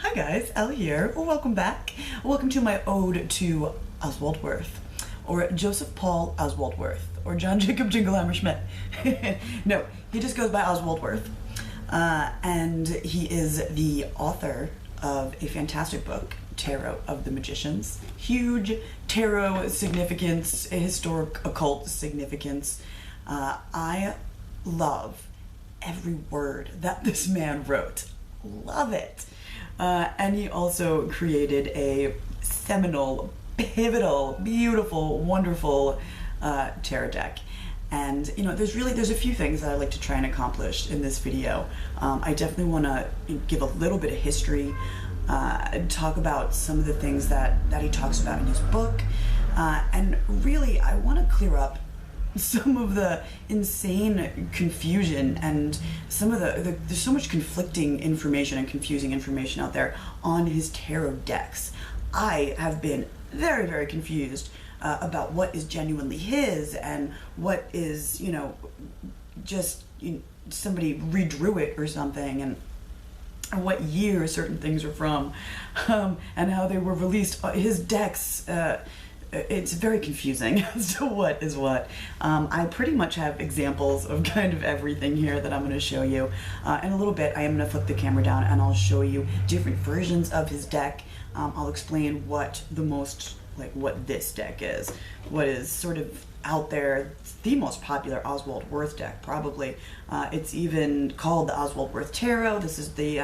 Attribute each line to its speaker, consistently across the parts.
Speaker 1: Hi guys, Elle here. Welcome back. Welcome to my ode to Oswald Wirth, or Joseph Paul Oswald Wirth, or John Jacob Jingleheimer Schmidt. No, he just goes by Oswald Wirth. And he is the author of a fantastic book, Tarot of the Magicians. Huge tarot significance, historic occult significance. I love every word that this man wrote. Love it. And he also created a seminal, pivotal, beautiful, wonderful tarot deck. And you know, there's a few things that I like to try and accomplish in this video. I definitely want to give a little bit of history, talk about some of the things that he talks about in his book, and really I want to clear up some of the insane confusion and some of there's so much conflicting information and confusing information out there on his tarot decks. I have been very, very confused about what is genuinely his and what is, you know, just somebody redrew it or something, and what year certain things are from, and how they were released. His decks, it's very confusing as to what is what. I pretty much have examples of kind of everything here that I'm going to show you. In a little bit, I am going to flip the camera down and I'll show you different versions of his deck. I'll explain what what this deck is, what is sort of out there. It's the most popular Oswald Wirth deck, probably. It's even called the Oswald Wirth Tarot. This is the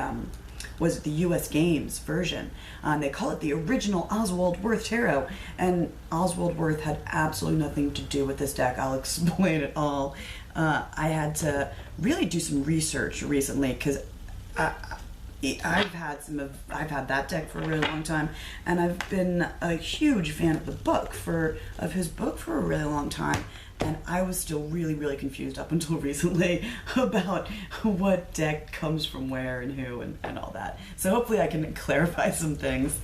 Speaker 1: was the US Games version. They call it the original Oswald Wirth Tarot, and Oswald Wirth had absolutely nothing to do with this deck. I'll explain it all. I had to really do some research recently because I've had that deck for a really long time, and I've been a huge fan of his book for a really long time. And I was still really, really confused up until recently about what deck comes from where and who and all that. So hopefully I can clarify some things,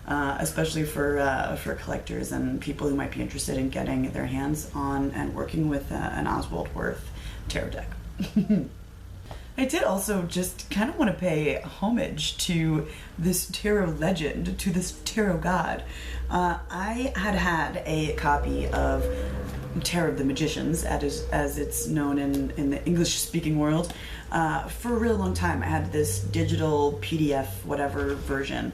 Speaker 1: especially for collectors and people who might be interested in getting their hands on and working with an Oswald Wirth tarot deck. I did also just kind of want to pay homage to this tarot legend, to this tarot god. I had a copy of Tarot of the Magicians, as it's known in the English-speaking world, for a really long time. I had this digital PDF, whatever version,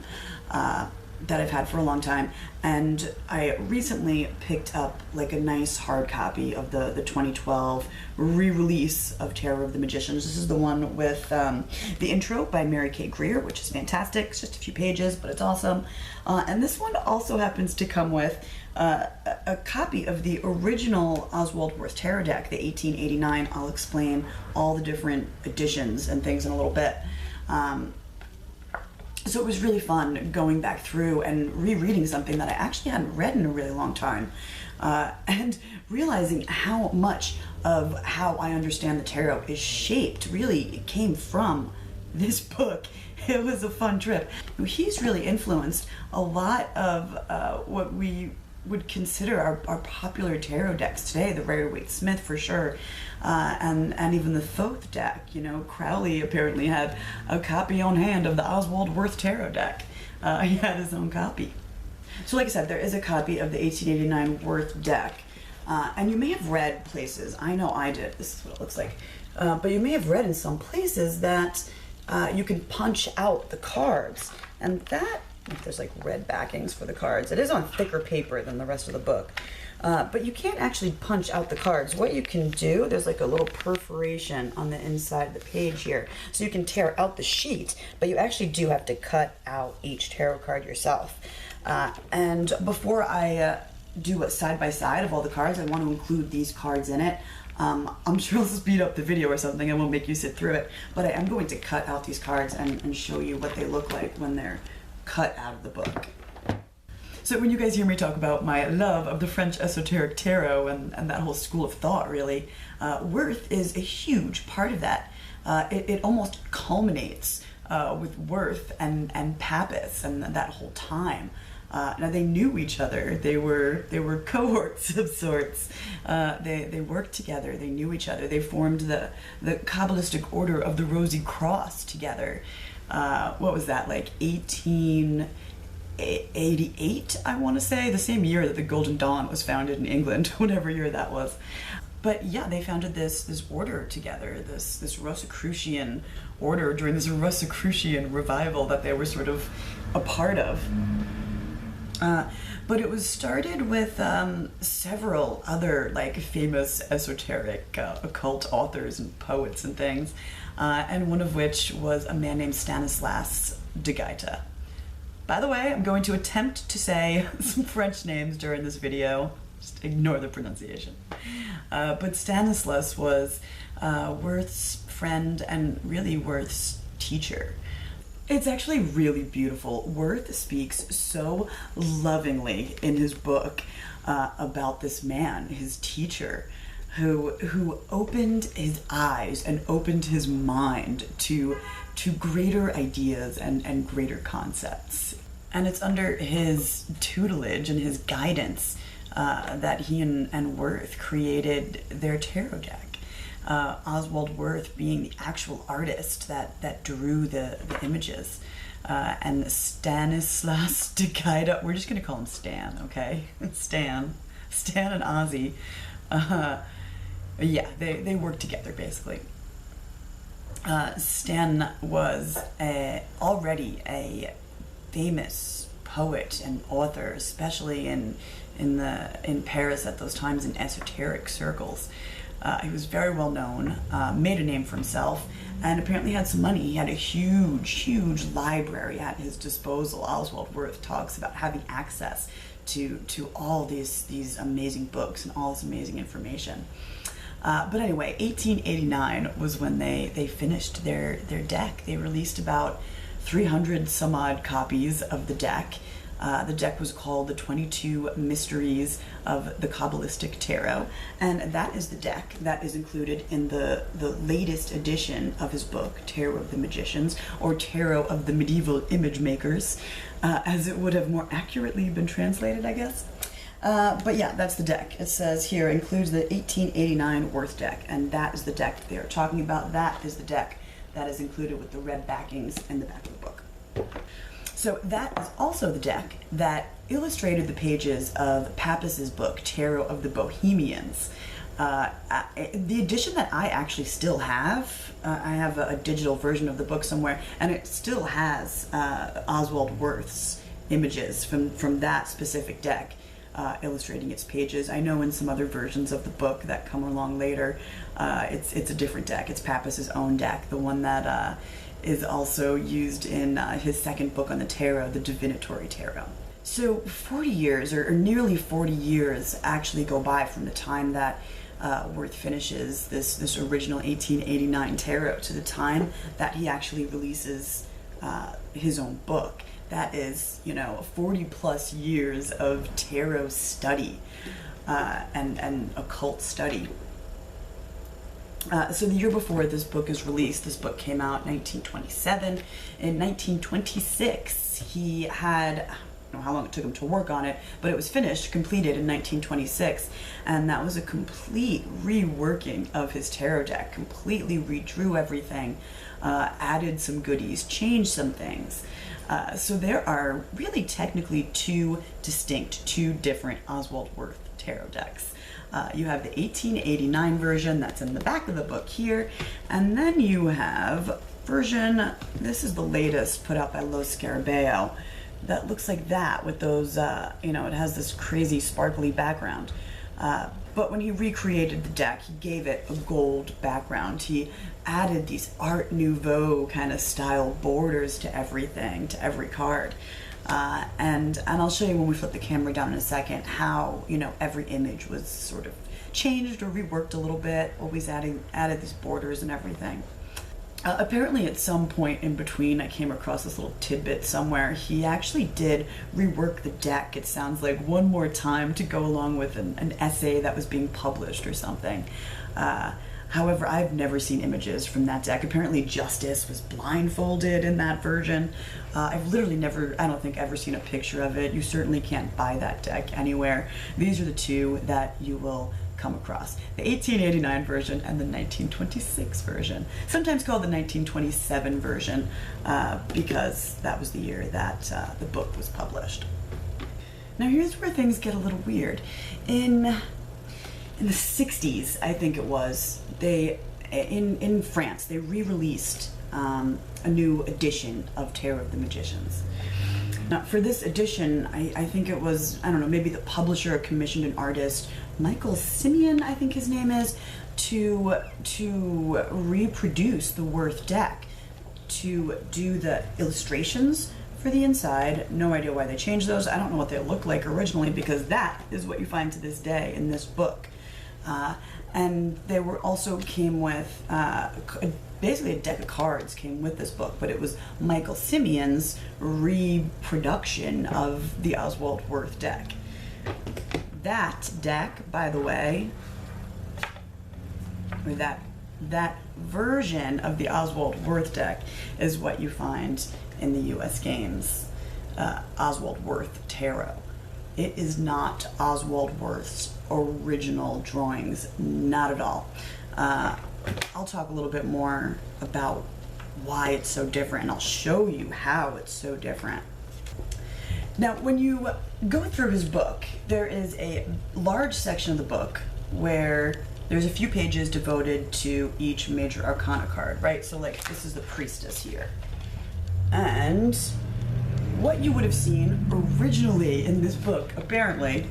Speaker 1: that I've had for a long time, and I recently picked up like a nice hard copy of the 2012 re-release of Tarot of the Magicians. This is the one with the intro by Mary Kay Greer, which is fantastic. It's just a few pages, but it's awesome. And this one also happens to come with a copy of the original Oswald Wirth Tarot deck, the 1889. I'll explain all the different editions and things in a little bit. So it was really fun going back through and rereading something that I actually hadn't read in a really long time, and realizing how much of how I understand the tarot is shaped, really, it came from this book. It was a fun trip. He's really influenced a lot of what we would consider our popular tarot decks today, the Rider-Waite-Smith for sure, and even the Thoth deck. You know, Crowley apparently had a copy on hand of the Oswald Wirth Tarot deck. He had his own copy. So like I said, there is a copy of the 1889 Wirth deck, and you may have read places, I know I did, this is what it looks like, but you may have read in some places that you can punch out the cards, and that, there's like red backings for the cards. It is on thicker paper than the rest of the book. But you can't actually punch out the cards. What you can do, there's like a little perforation on the inside of the page here. So you can tear out the sheet, but you actually do have to cut out each tarot card yourself. And before I do a side-by-side of all the cards, I want to include these cards in it. I'm sure I'll speed up the video or something. I won't make you sit through it. But I am going to cut out these cards and show you what they look like when they're cut out of the book. So when you guys hear me talk about my love of the French esoteric tarot and that whole school of thought, really, Wirth is a huge part of that. It almost culminates with Wirth and papus and that whole time. Now they knew each other. They were cohorts of sorts. They worked together. They knew each other. They formed the Kabbalistic order of the Rosy Cross together. what was that, like 1888, I want to say, the same year that the Golden Dawn was founded in England, whatever year that was. But yeah, they founded this order together, this Rosicrucian order during this Rosicrucian revival that they were sort of a part of. But it was started with several other like famous esoteric occult authors and poets and things, and one of which was a man named Stanislas de Guaita. By the way, I'm going to attempt to say some French names during this video. Just ignore the pronunciation. But Stanislas was Wirth's friend and really Wirth's teacher. It's actually really beautiful. Wirth speaks so lovingly in his book about this man, his teacher, who opened his eyes and opened his mind to greater ideas and greater concepts. And it's under his tutelage and his guidance that he and Wirth created their tarot deck. Oswald Wirth being the actual artist that drew the images. And Stanislas de Guaita, we're just going to call him Stan, okay? Stan and Ozzy. Yeah, they work together, basically. Stan was already a famous poet and author, especially in Paris at those times in esoteric circles. He was very well known, made a name for himself, and apparently had some money. He had a huge library at his disposal. Oswald Wirth talks about having access to all these amazing books and all this amazing information. But anyway, 1889 was when they finished their deck. They released about 300 some odd copies of the deck. The deck was called the 22 Mysteries of the Kabbalistic Tarot, and that is the deck that is included in the latest edition of his book, Tarot of the Magicians, or Tarot of the Medieval Image Makers, as it would have more accurately been translated, I guess. But yeah, that's the deck. It says here, includes the 1889 Wirth deck, and that is the deck that they are talking about. That is the deck that is included with the red backings in the back of the book. So that is also the deck that illustrated the pages of Papus's book, Tarot of the Bohemians. The edition that I actually still have, I have a digital version of the book somewhere, and it still has Oswald Wirth's images from that specific deck illustrating its pages. I know in some other versions of the book that come along later, it's a different deck. It's Papus's own deck, the one that is also used in his second book on the tarot, the Divinatory Tarot. So 40 years, or nearly 40 years, actually go by from the time that Wirth finishes this original 1889 tarot to the time that he actually releases his own book. That is, 40 plus years of tarot study and occult study. So the year before this book is released, this book came out in 1927. In 1926, he had, I don't know how long it took him to work on it, but it was finished, completed in 1926, and that was a complete reworking of his tarot deck, completely redrew everything, added some goodies, changed some things. So there are really technically two different Oswald Wirth tarot decks. You have the 1889 version that's in the back of the book here, and then you have version, this is the latest put out by Lo Scarabeo, that looks like that with those, it has this crazy sparkly background. But when he recreated the deck, he gave it a gold background. He added these Art Nouveau kind of style borders to everything, to every card. And I'll show you when we flip the camera down in a second how, every image was sort of changed or reworked a little bit, always added these borders and everything. Apparently at some point in between, I came across this little tidbit somewhere, he actually did rework the deck, it sounds like, one more time to go along with an essay that was being published or something. However, I've never seen images from that deck. Apparently Justice was blindfolded in that version. I've literally never, I don't think, ever seen a picture of it. You certainly can't buy that deck anywhere. These are the two that you will come across. The 1889 version and the 1926 version, sometimes called the 1927 version because that was the year that the book was published. Now here's where things get a little weird. In the 60s, I think it was, in France, they re-released a new edition of Tarot of the Magicians. Now, for this edition, I think it was, I don't know, maybe the publisher commissioned an artist, Michael Simeon, I think his name is, to reproduce the Wirth deck, to do the illustrations for the inside. No idea why they changed those. I don't know what they looked like originally, because that is what you find to this day in this book. And they were also came with basically a deck of cards came with this book, but it was Michael Simeon's reproduction of the Oswald Wirth deck. That deck, by the way, or that version of the Oswald Wirth deck is what you find in the U.S. Games Oswald Wirth Tarot. It is not Oswald Wirth's original drawings, not at all. I'll talk a little bit more about why it's so different, and I'll show you how it's so different. Now, when you go through his book, there is a large section of the book where there's a few pages devoted to each major arcana card, right? So like this is the priestess here. And what you would have seen originally in this book, apparently,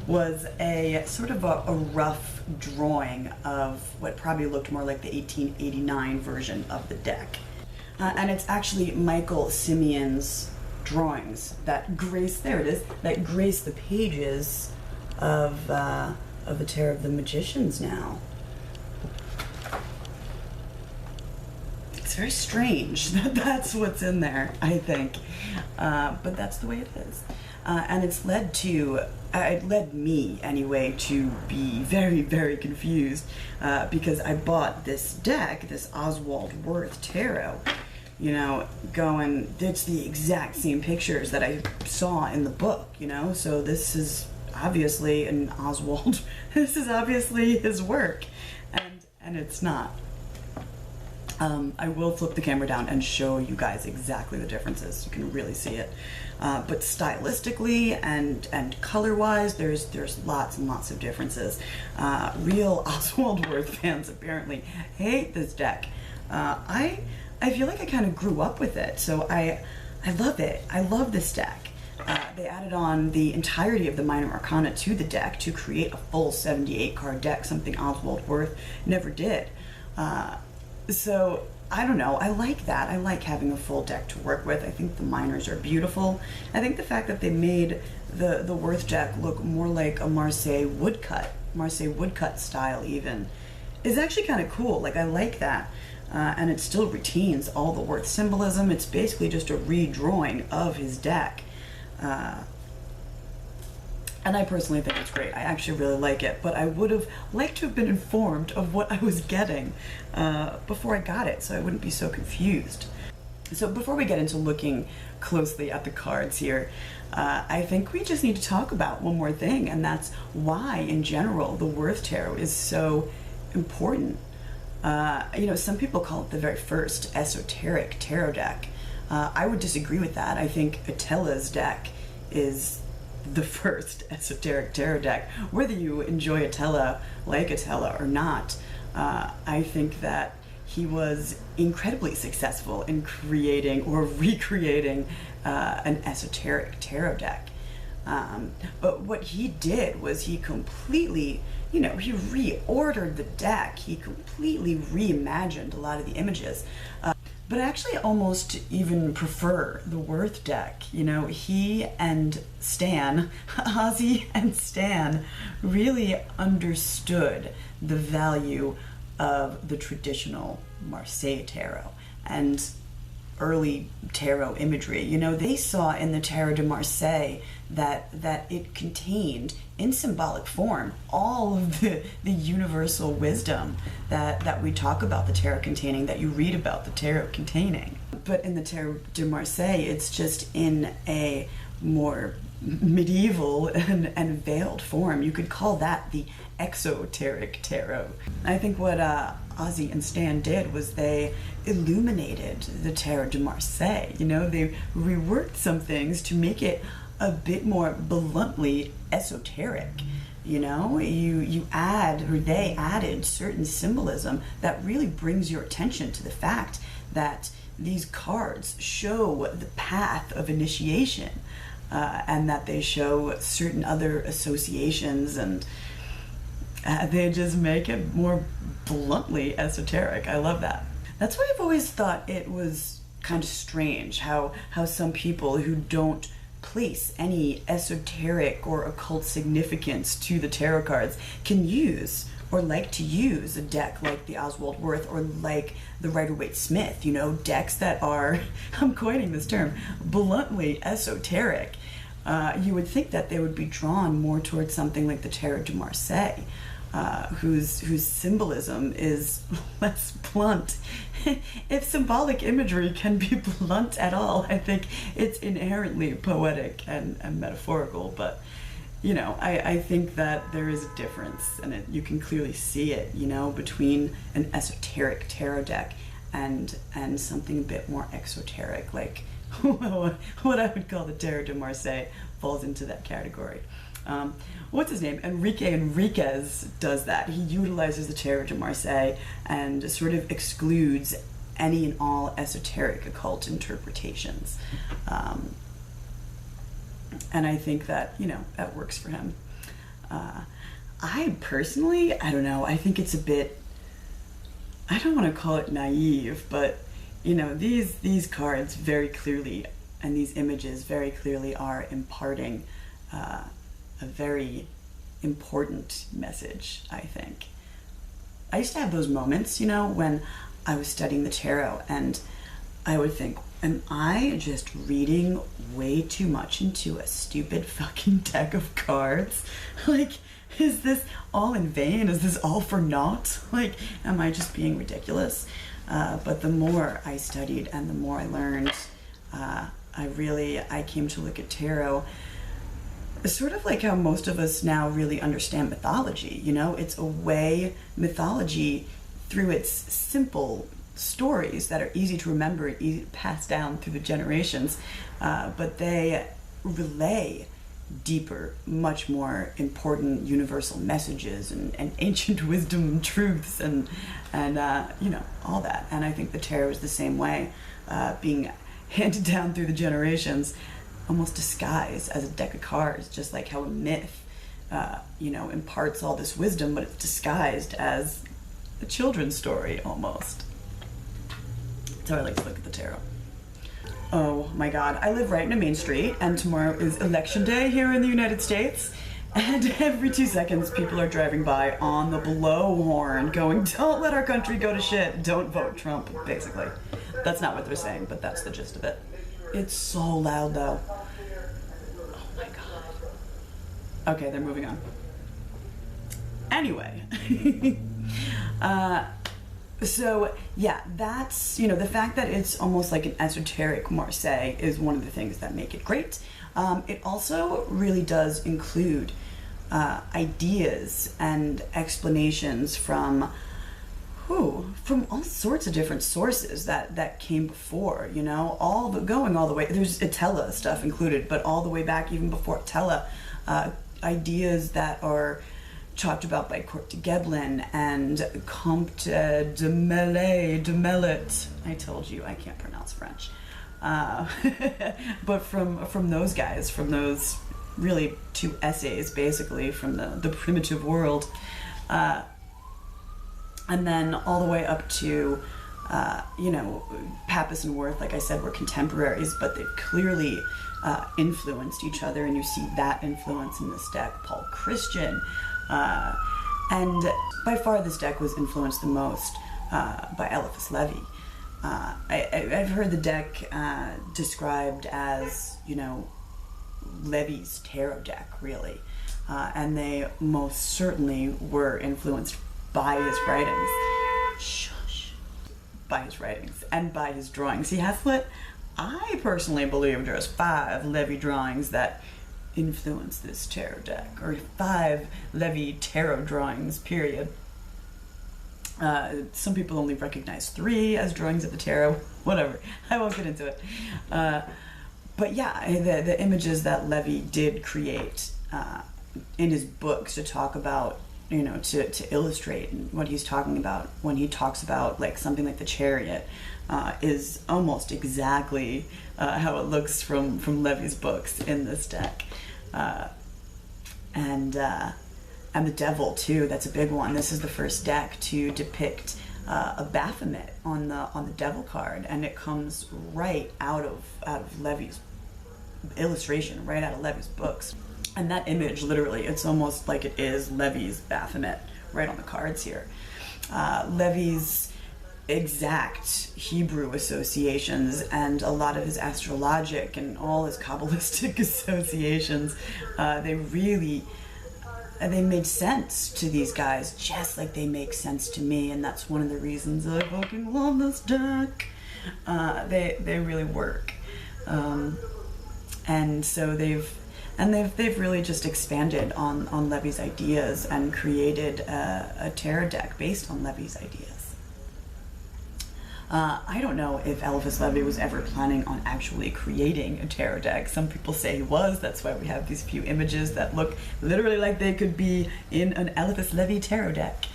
Speaker 1: was a sort of a rough drawing of what probably looked more like the 1889 version of the deck. And it's actually Michael Simeon's drawings that grace, there it is, that grace the pages of the Tarot of the Magicians now. It's very strange that that's what's in there, I think. But that's the way it is. And it's it led me anyway to be very, very confused because I bought this deck, this Oswald Wirth Tarot, you know, going, it's the exact same pictures that I saw in the book, you know, so this is obviously an Oswald, this is obviously his work, and it's not. I will flip the camera down and show you guys exactly the differences. You can really see it. But stylistically and color-wise, there's lots and lots of differences. Real Oswald Wirth fans apparently hate this deck. I feel like I kind of grew up with it, so I love it. I love this deck. They added on the entirety of the minor arcana to the deck to create a full 78 card deck, something Oswald Wirth never did. So, I don't know, I like that. I like having a full deck to work with. I think the minors are beautiful. I think the fact that they made the Wirth deck look more like a Marseille woodcut style even, is actually kind of cool. Like, I like that. And it still retains all the Wirth symbolism. It's basically just a redrawing of his deck. And I personally think it's great. I actually really like it, but I would have liked to have been informed of what I was getting before I got it, so I wouldn't be so confused. So before we get into looking closely at the cards here, I think we just need to talk about one more thing, and that's why, in general, the Wirth Tarot is so important. You know, some people call it the very first esoteric tarot deck. I would disagree with that. I think Etteilla's deck is the first esoteric tarot deck. Whether you enjoy Etteilla, like Etteilla, or not, I think that he was incredibly successful in creating or recreating an esoteric tarot deck. But what he did was he completely, you know, he reordered the deck. He completely reimagined a lot of the images. But I actually almost even prefer the Wirth deck. You know, he and Stan, Ozzy and Stan, really understood the value of the traditional Marseille tarot and early tarot imagery. You know, they saw in the Tarot de Marseille that it contained, in symbolic form, all of the universal wisdom that we talk about the tarot containing, that you read about the tarot containing. But in the Tarot de Marseille, it's just in a more medieval and veiled form. You could call that the exoteric tarot. I think what Ozzy and Stan did was they illuminated the Tarot de Marseille. You know, they reworked some things to make it a bit more bluntly esoteric. You know, you add, or they added certain symbolism that really brings your attention to the fact that these cards show the path of initiation, and that they show certain other associations, and they just make it more bluntly esoteric. I love that. That's why I've always thought it was kind of strange how some people who don't place any esoteric or occult significance to the tarot cards can use or like to use a deck like the Oswald Wirth or like the Rider-Waite-Smith, you know, decks that are, I'm coining this term, bluntly esoteric. You would think that they would be drawn more towards something like the Tarot de Marseille, whose symbolism is less blunt. If symbolic imagery can be blunt at all, I think it's inherently poetic and metaphorical, but you know, I think that there is a difference, and you can clearly see it, you know, between an esoteric tarot deck and something a bit more exoteric, like what I would call the Tarot de Marseille falls into that category. What's his name? Enrique Enriquez does that. He utilizes the Tarot de Marseille and sort of excludes any and all esoteric occult interpretations. And I think that, you know, that works for him. I personally, I don't know, I think it's a bit, I don't want to call it naive, but, you know, these cards very clearly, and these images very clearly are imparting a very important message, I think. I used to have those moments, you know, when I was studying the tarot, and I would think, am I just reading way too much into a stupid fucking deck of cards? Like, is this all in vain? Is this all for naught? Like, am I just being ridiculous? But the more I studied and the more I learned, I came to look at tarot sort of like how most of us now really understand mythology. You know, it's a way, mythology, through its simple stories that are easy to remember and easy to pass down through the generations, but they relay deeper, much more important universal messages and ancient wisdom and truths and you know, all that. And I think the tarot is the same way, being handed down through the generations, almost disguised as a deck of cards, just like how a myth, you know, imparts all this wisdom, but it's disguised as a children's story almost. That's how I like to look at the tarot. Oh my God, I live right in a main street, and tomorrow is election day here in the United States, and every 2 seconds people are driving by on the blowhorn going, don't let our country go to shit, don't vote Trump, basically. That's not what they're saying, but that's the gist of it. It's so loud though. Oh my God. Okay, they're moving on. Anyway. So yeah, that's, you know, the fact that it's almost like an esoteric Marseille is one of the things that make it great. It also really does include ideas and explanations from all sorts of different sources that came before, you know, going all the way, there's etteilla stuff included, but all the way back even before etteilla, ideas that are talked about by Court de Gebelin and Comte de Mellet. I told you I can't pronounce French. But from those guys, from those really two essays basically from the primitive world, and then all the way up to, you know, Papus and Wirth, like I said, were contemporaries, but they clearly influenced each other, and you see that influence in this deck. Paul Christian, and by far this deck was influenced the most by Eliphas Levi. I've heard the deck described as, you know, Levi's tarot deck, really, and they most certainly were influenced by his writings. Shush. By his writings and by his drawings. He has what I personally believe there's 5 Levi drawings that influence this tarot deck, or 5 Levi tarot drawings, period. Some people only recognize 3 as drawings of the tarot, whatever, I won't get into it. But yeah, the images that Levi did create in his books to talk about, you know, to illustrate what he's talking about when he talks about like something like the chariot, is almost exactly how it looks from Levi's books in this deck. And the devil too, that's a big one. This is the first deck to depict a Baphomet on the devil card, and it comes right out of Levi's illustration, right out of Levi's books. And that image, literally, it's almost like it is Levi's Baphomet right on the cards here. Levi's exact Hebrew associations and a lot of his astrologic and all his Kabbalistic associations, they made sense to these guys just like they make sense to me, and that's one of the reasons I fucking love this deck. They really work. And so they've really just expanded on Levi's ideas and created a tarot deck based on Levi's ideas. I don't know if Eliphas Levi was ever planning on actually creating a tarot deck. Some people say he was. That's why we have these few images that look literally like they could be in an Eliphas Levi tarot deck.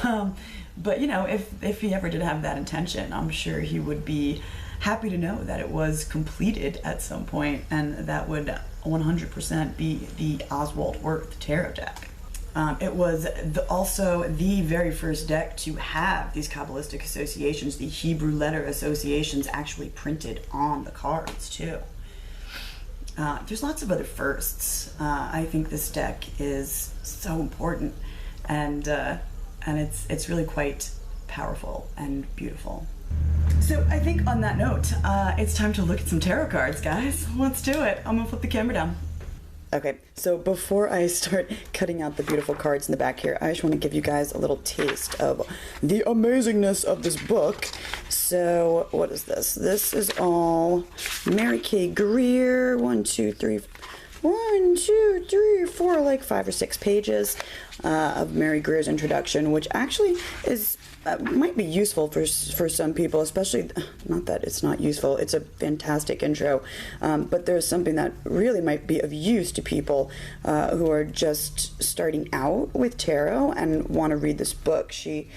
Speaker 1: But you know, if he ever did have that intention, I'm sure he would be happy to know that it was completed at some point, and that would 100% be the Oswald Wirth tarot deck. It was also the very first deck to have these Kabbalistic associations, the Hebrew letter associations, actually printed on the cards too. There's lots of other firsts. I think this deck is so important, and it's really quite powerful and beautiful. So I think on that note, it's time to look at some tarot cards, guys. Let's do it. I'm gonna flip the camera down. Okay, so before I start cutting out the beautiful cards in the back here, I just want to give you guys a little taste of the amazingness of this book. So, what is this? This is all Mary K. Greer, 4, like 5 or 6 pages of Mary Greer's introduction, which actually is might be useful for some people, especially, not that it's not useful, it's a fantastic intro, but there's something that really might be of use to people who are just starting out with tarot and want to read this book. She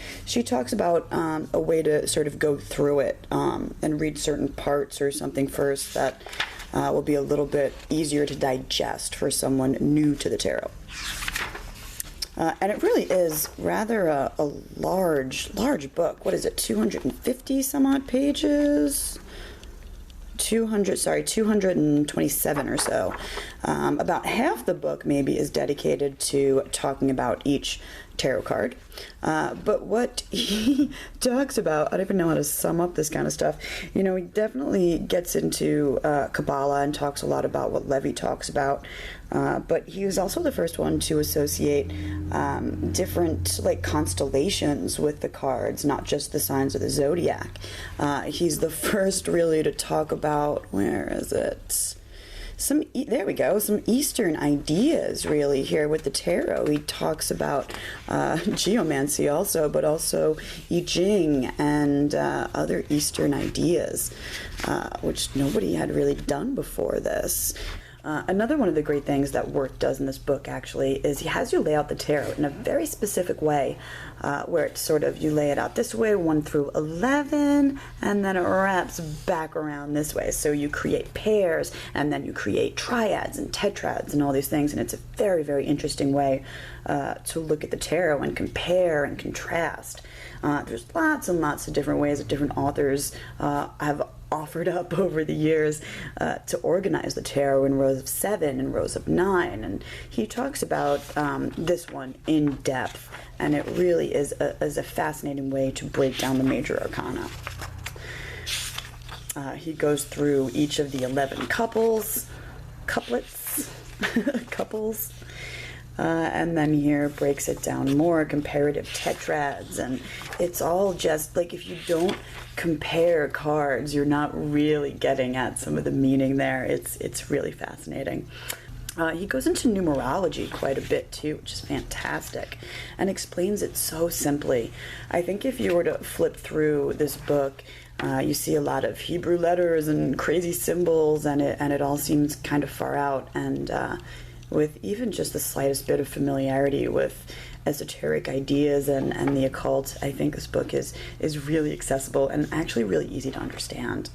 Speaker 1: talks about a way to sort of go through it and read certain parts or something first that will be a little bit easier to digest for someone new to the tarot. And it really is rather a large book. What is it, 250 some odd pages? 227 or so. About half the book maybe is dedicated to talking about each tarot card. But what he talks about, I don't even know how to sum up this kind of stuff. You know, he definitely gets into Kabbalah and talks a lot about what Levi talks about. But he was also the first one to associate different like constellations with the cards, not just the signs of the zodiac. He's the first really to talk about, where is it? There we go, some Eastern ideas really here with the tarot. He talks about geomancy also, but also I Ching and other Eastern ideas, which nobody had really done before this. Another one of the great things that Wirth does in this book actually is he has you lay out the tarot in a very specific way, where it's sort of, you lay it out this way, 1 through 11, and then it wraps back around this way. So you create pairs, and then you create triads and tetrads and all these things, and it's a very, very interesting way to look at the tarot and compare and contrast. There's lots and lots of different ways that different authors have offered up over the years to organize the tarot in rows of 7 and rows of 9, and he talks about this one in depth, and it really is a fascinating way to break down the major arcana. He goes through each of the 11 couplets, and then here breaks it down more, comparative tetrads, and it's all just like, if you don't compare cards, you're not really getting at some of the meaning there. It's really fascinating. He goes into numerology quite a bit too, which is fantastic, and explains it so simply. I think if you were to flip through this book, you see a lot of Hebrew letters and crazy symbols, and it all seems kind of far out. And with even just the slightest bit of familiarity with esoteric ideas and the occult, I think this book is really accessible and actually really easy to understand.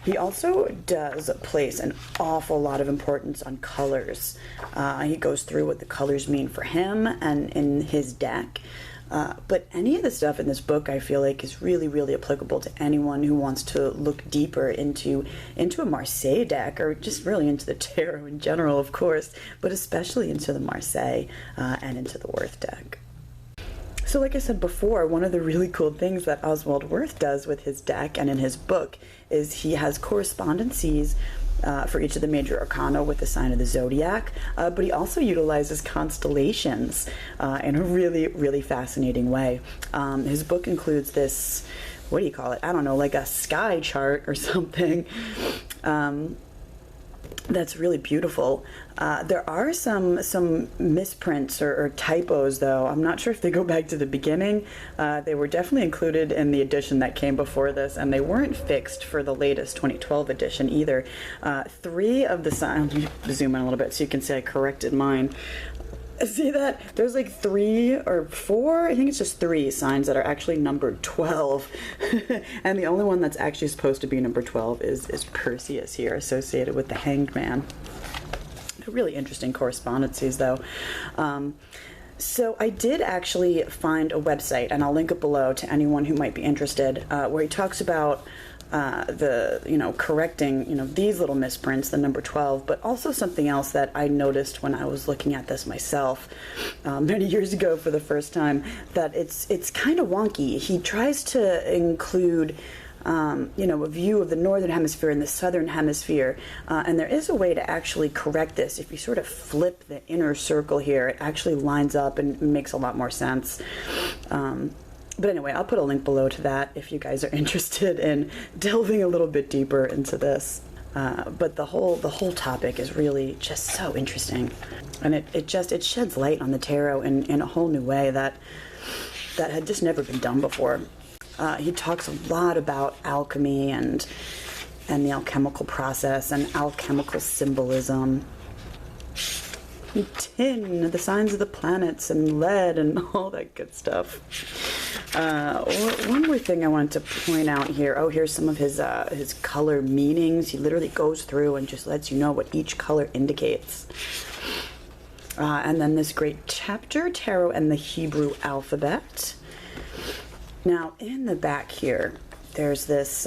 Speaker 1: He also does place an awful lot of importance on colors. He goes through what the colors mean for him and in his deck. But any of the stuff in this book, I feel like, is really, really applicable to anyone who wants to look deeper into a Marseille deck, or just really into the tarot in general, of course, but especially into the Marseille and into the Wirth deck. So like I said before, one of the really cool things that Oswald Wirth does with his deck and in his book is he has correspondences for each of the major arcana with the sign of the zodiac, but he also utilizes constellations in a really, really fascinating way. His book includes this, what do you call it? I don't know, like a sky chart or something. That's really beautiful. There are some misprints or typos, though. I'm not sure if they go back to the beginning. They were definitely included in the edition that came before this, and they weren't fixed for the latest 2012 edition either. 3 of the signs, let me zoom in a little bit so you can see I corrected mine. See that? There's like 3 or 4, I think it's just 3 signs that are actually numbered 12. And the only one that's actually supposed to be number 12 is Perseus here, associated with the Hanged Man. They're really interesting correspondences, though. So I did actually find a website, and I'll link it below to anyone who might be interested, where he talks about correcting, these little misprints, the number 12, but also something else that I noticed when I was looking at this myself many years ago for the first time, that it's kind of wonky. He tries to include a view of the northern hemisphere and the southern hemisphere, and there is a way to actually correct this. If you sort of flip the inner circle here, it actually lines up and makes a lot more sense. But anyway, I'll put a link below to that if you guys are interested in delving a little bit deeper into this. But the whole topic is really just so interesting, and it sheds light on the tarot in a whole new way that had just never been done before. He talks a lot about alchemy and the alchemical process and alchemical symbolism. Tin, the signs of the planets, and lead, and all that good stuff. One more thing I wanted to point out here. Oh, here's some of his color meanings. He literally goes through and just lets you know what each color indicates. And then this great chapter, Tarot and the Hebrew Alphabet. Now, in the back here, there's this,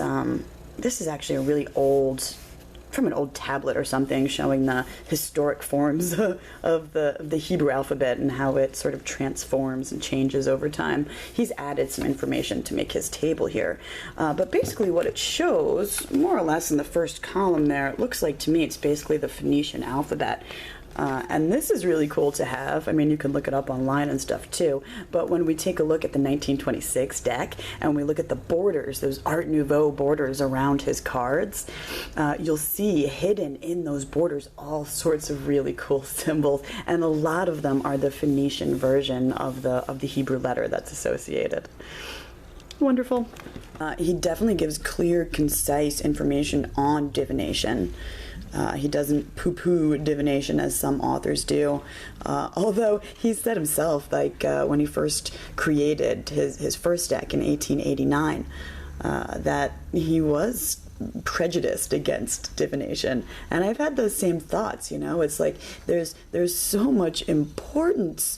Speaker 1: this is actually a really old, from an old tablet or something, showing the historic forms of the Hebrew alphabet and how it sort of transforms and changes over time. He's added some information to make his table here. But basically what it shows, more or less in the first column there, it looks like to me it's basically the Phoenician alphabet. And this is really cool to have. I mean, you can look it up online and stuff too, but when we take a look at the 1926 deck and we look at the borders, those Art Nouveau borders around his cards, you'll see hidden in those borders all sorts of really cool symbols, and a lot of them are the Phoenician version of the Hebrew letter that's associated. Wonderful. He definitely gives clear, concise information on divination. He doesn't poo-poo divination as some authors do, although he said himself, like when he first created his first deck in 1889, that he was prejudiced against divination. And I've had those same thoughts, it's like there's so much important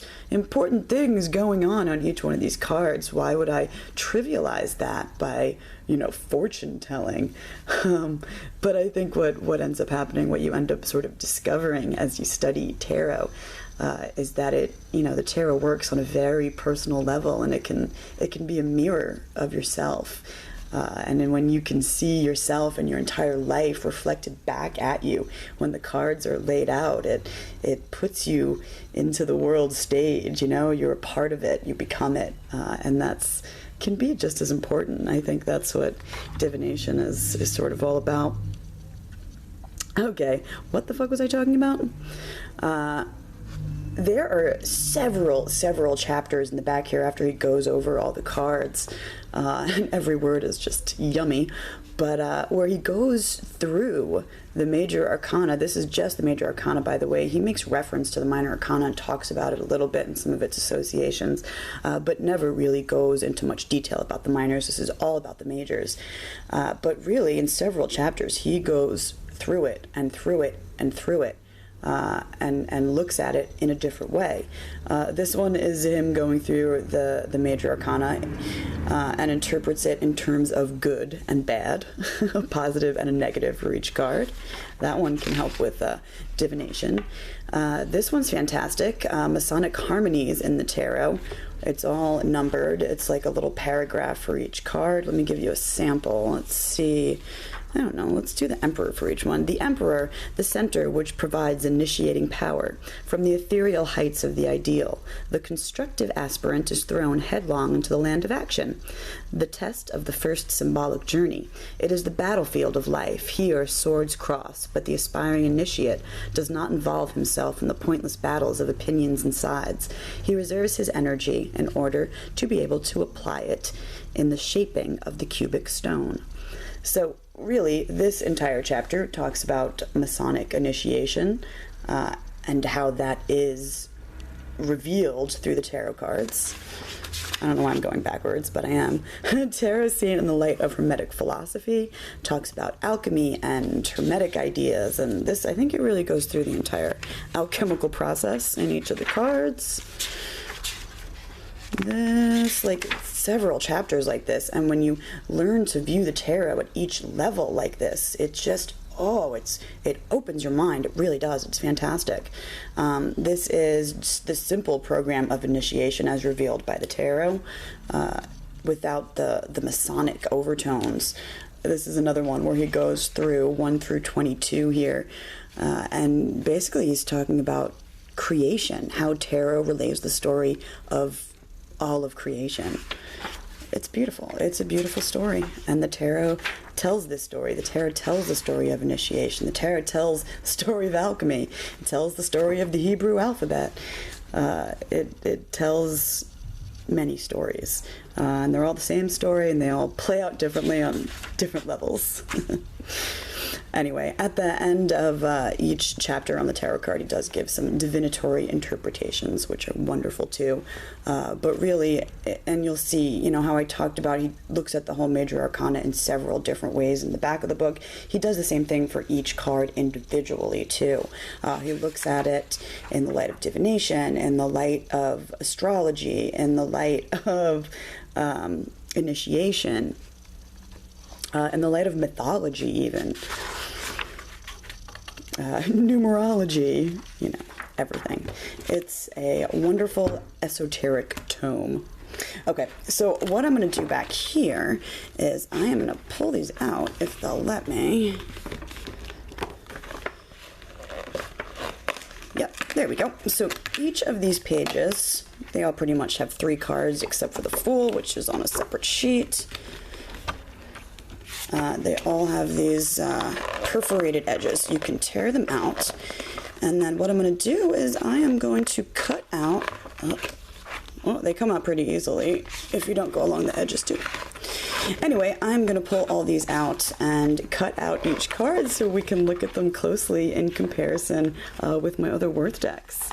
Speaker 1: things going on each one of these cards. Why would I trivialize that by fortune telling? But I think what ends up happening, what you end up sort of discovering as you study tarot, is that the tarot works on a very personal level, and it can be a mirror of yourself. And then when you can see yourself and your entire life reflected back at you when the cards are laid out, it puts you into the world stage. You're a part of it, you become it, and that's can be just as important. I think that's what divination is sort of all about. Okay, what the fuck was I talking about? There are several chapters in the back here after he goes over all the cards, and every word is just yummy, but where he goes through the major arcana. This is just the major arcana, by the way. He makes reference to the minor arcana and talks about it a little bit and some of its associations, but never really goes into much detail about the minors. This is all about the majors, but really in several chapters he goes through it and through it and through it. And looks at it in a different way. This one is him going through the major arcana and interprets it in terms of good and bad, a positive and a negative for each card. That one can help with divination. This one's fantastic. Masonic harmonies in the tarot. It's all numbered. It's like a little paragraph for each card. Let me give you a sample. Let's see. I don't know, let's do the Emperor for each one. The Emperor, the center which provides initiating power from the ethereal heights of the ideal. The constructive aspirant is thrown headlong into the land of action. The test of the first symbolic journey. It is the battlefield of life. Here swords cross, but the aspiring initiate does not involve himself in the pointless battles of opinions and sides. He reserves his energy in order to be able to apply it in the shaping of the cubic stone. So really, this entire chapter talks about Masonic initiation and how that is revealed through the tarot cards. I don't know why I'm going backwards, but I am. Tarot seen in the light of hermetic philosophy talks about alchemy and hermetic ideas, and this, I think it really goes through the entire alchemical process in each of the cards. This, like, several chapters like this, and when you learn to view the tarot at each level like this, it just, it opens your mind. It really does. It's fantastic. This is the simple program of initiation as revealed by the tarot, without the Masonic overtones. This is another one where he goes through 1 through 22 here, and basically he's talking about creation, how tarot relays the story of all of creation. It's beautiful. It's a beautiful story, and the tarot tells this story. The tarot tells the story of initiation. The tarot tells the story of alchemy. It tells the story of the Hebrew alphabet. It tells many stories, and they're all the same story, and they all play out differently on different levels. Anyway, at the end of each chapter on the tarot card, he does give some divinatory interpretations, which are wonderful too. But really, and you'll see, you know, how I talked about, he looks at the whole major arcana in several different ways in the back of the book. He does the same thing for each card individually too. He looks at it in the light of divination, in the light of astrology, in the light of initiation, in the light of mythology even. Numerology, you know, everything. It's a wonderful esoteric tome. Okay, so what I'm going to do back here is I am going to pull these out, if they'll let me. Yep, there we go. So each of these pages, they all pretty much have 3 cards except for the Fool, which is on a separate sheet. They all have these perforated edges. You can tear them out. And then what I'm going to do is I am going to cut out... well, they come out pretty easily if you don't go along the edges too. Anyway, I'm going to pull all these out and cut out each card so we can look at them closely in comparison with my other Wirth decks.